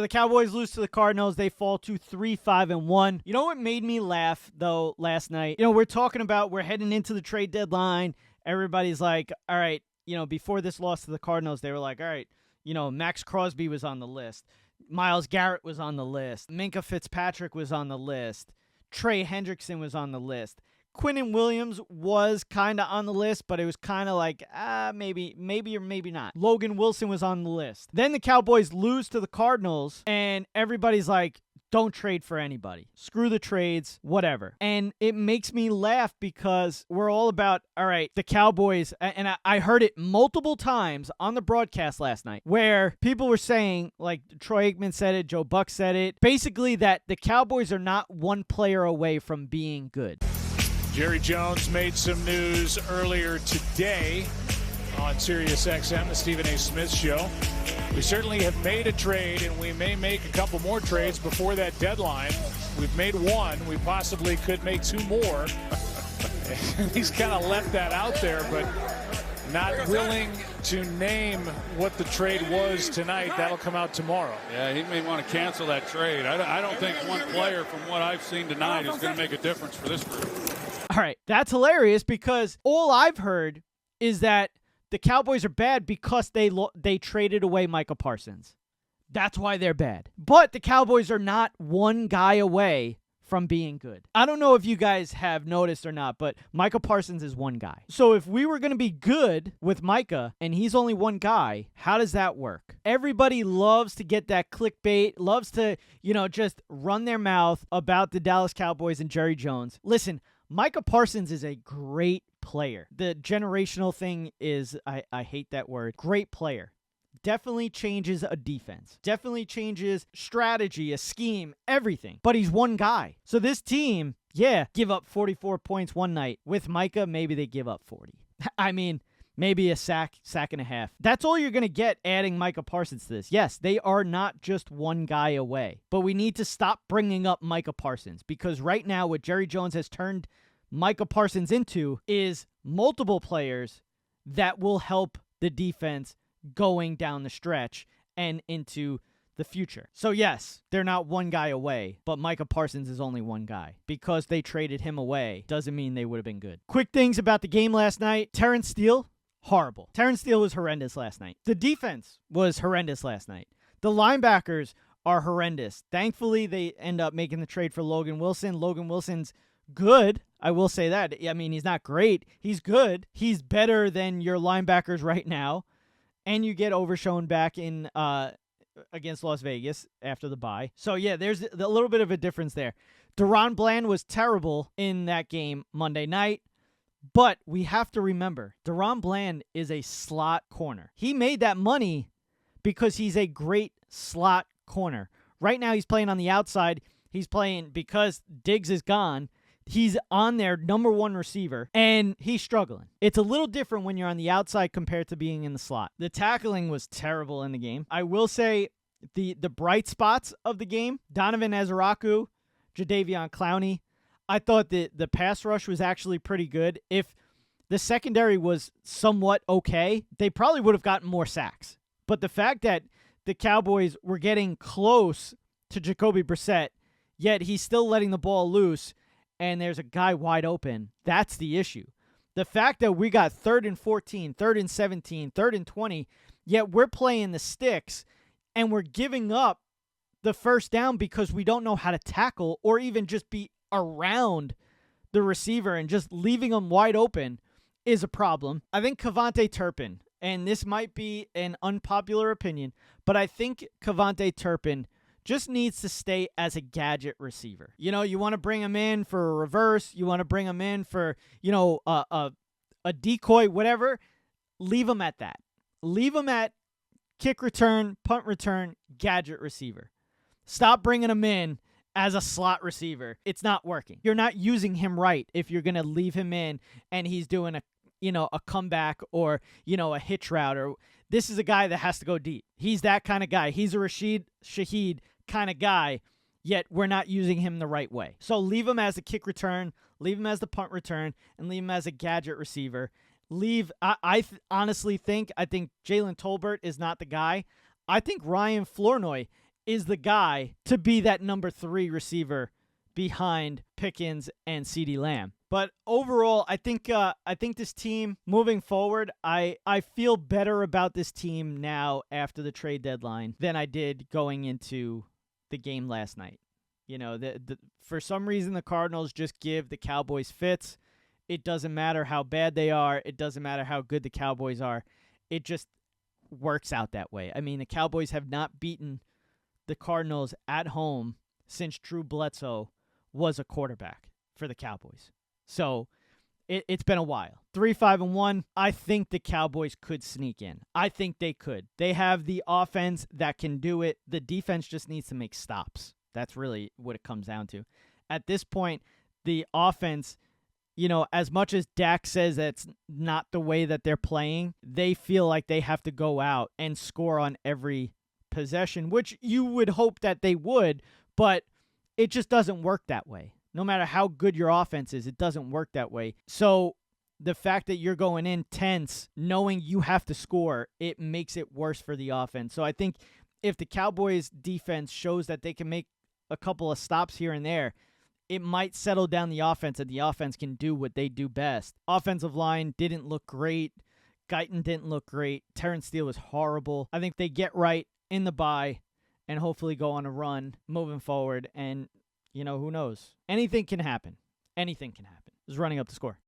The Cowboys lose to the Cardinals. They fall to 3-5-1. You know what made me laugh, though, last night? We're talking about we're heading into the trade deadline. Everybody's like, all right, before this loss to the Cardinals, they were like, all right, Max Crosby was on the list. Myles Garrett was on the list. Minkah Fitzpatrick was on the list. Trey Hendrickson was on the list. Quinnen Williams was kind of on the list, but it was kind of like, maybe or maybe not. Logan Wilson was on the list. Then the Cowboys lose to the Cardinals, and everybody's like, don't trade for anybody. Screw the trades, whatever. And it makes me laugh because we're all about, all right, the Cowboys, and I heard it multiple times on the broadcast last night, where people were saying, like Troy Aikman said it, Joe Buck said it, basically that the Cowboys are not one player away from being good. Jerry Jones made some news earlier today on SiriusXM, the Stephen A. Smith Show. We certainly have made a trade, and we may make a couple more trades before that deadline. We've made one. We possibly could make two more. He's kind of left that out there, but not willing to name what the trade was tonight. That'll come out tomorrow. Yeah, he may want to cancel that trade. I don't think one player from what I've seen tonight is going to make a difference for this group. All right, that's hilarious because all I've heard is that the Cowboys are bad because they traded away Micah Parsons. That's why they're bad. But the Cowboys are not one guy away from being good. I don't know if you guys have noticed or not, but Micah Parsons is one guy. So if we were going to be good with Micah and he's only one guy, how does that work? Everybody loves to get that clickbait, loves to, just run their mouth about the Dallas Cowboys and Jerry Jones. Listen, Micah Parsons is a great player. The generational thing is, I hate that word, great player. Definitely changes a defense. Definitely changes strategy, a scheme, everything. But he's one guy. So this team, give up 44 points one night. With Micah, maybe they give up 40. I mean, maybe a sack and a half. That's all you're going to get adding Micah Parsons to this. Yes, they are not just one guy away. But we need to stop bringing up Micah Parsons because right now what Jerry Jones has turned Micah Parsons into is multiple players that will help the defense going down the stretch and into the future. So yes, they're not one guy away, but Micah Parsons is only one guy. Because they traded him away doesn't mean they would have been good. Quick things about the game last night. Terrence Steele, horrible. Terrence Steele was horrendous last night. The defense was horrendous last night. The linebackers are horrendous. Thankfully, they end up making the trade for Logan Wilson. Logan Wilson's good. I will say that. I mean, he's not great. He's good. He's better than your linebackers right now. And you get Overshown back in against Las Vegas after the bye. So, yeah, there's a little bit of a difference there. Deron Bland was terrible in that game Monday night. But we have to remember, Deron Bland is a slot corner. He made that money because he's a great slot corner. Right now he's playing on the outside. He's playing because Diggs is gone. He's on their number one receiver, and he's struggling. It's a little different when you're on the outside compared to being in the slot. The tackling was terrible in the game. I will say the bright spots of the game, Donovan Ezeraku, Jadeveon Clowney, I thought the pass rush was actually pretty good. If the secondary was somewhat okay, they probably would have gotten more sacks. But the fact that the Cowboys were getting close to Jacoby Brissett, yet he's still letting the ball loose, and there's a guy wide open, that's the issue. The fact that we got 3rd and 14, 3rd and 17, 3rd and 20, yet we're playing the sticks, and we're giving up the first down because we don't know how to tackle or even just be around the receiver and just leaving them wide open is a problem. I think Kevontae Turpin, and this might be an unpopular opinion, but I think Kevontae Turpin just needs to stay as a gadget receiver. You want to bring him in for a reverse. You want to bring him in for, a decoy, whatever. Leave him at that. Leave him at kick return, punt return, gadget receiver. Stop bringing him in as a slot receiver. It's not working. You're not using him right if you're going to leave him in and he's doing a comeback or, a hitch route. Or this is a guy that has to go deep. He's that kind of guy. He's a Rashid Shaheed kind of guy, yet we're not using him the right way. So leave him as a kick return, leave him as the punt return, and leave him as a gadget receiver. I honestly think Jalen Tolbert is not the guy. I think Ryan Flournoy is the guy to be that number 3 receiver behind Pickens and CeeDee Lamb. But overall, I think this team moving forward, I feel better about this team now after the trade deadline than I did going into the game last night. You know, for some reason the Cardinals just give the Cowboys fits. It doesn't matter how bad they are. It doesn't matter how good the Cowboys are. It just works out that way. I mean, the Cowboys have not beaten the Cardinals at home since Drew Bledsoe was a quarterback for the Cowboys. So it's been a while. 3-5-1. I think the Cowboys could sneak in. I think they could. They have the offense that can do it. The defense just needs to make stops. That's really what it comes down to. At this point, the offense, you know, as much as Dak says that's not the way that they're playing, they feel like they have to go out and score on every possession, which you would hope that they would, but it just doesn't work that way. No matter how good your offense is, it doesn't work that way. So the fact that you're going in tense, knowing you have to score, it makes it worse for the offense. So I think if the Cowboys defense shows that they can make a couple of stops here and there, it might settle down the offense and the offense can do what they do best. Offensive line didn't look great. Guyton didn't look great. Terrence Steele was horrible. I think they get right in the bye and hopefully go on a run moving forward. And, you know, who knows? Anything can happen. Anything can happen. Just running up the score.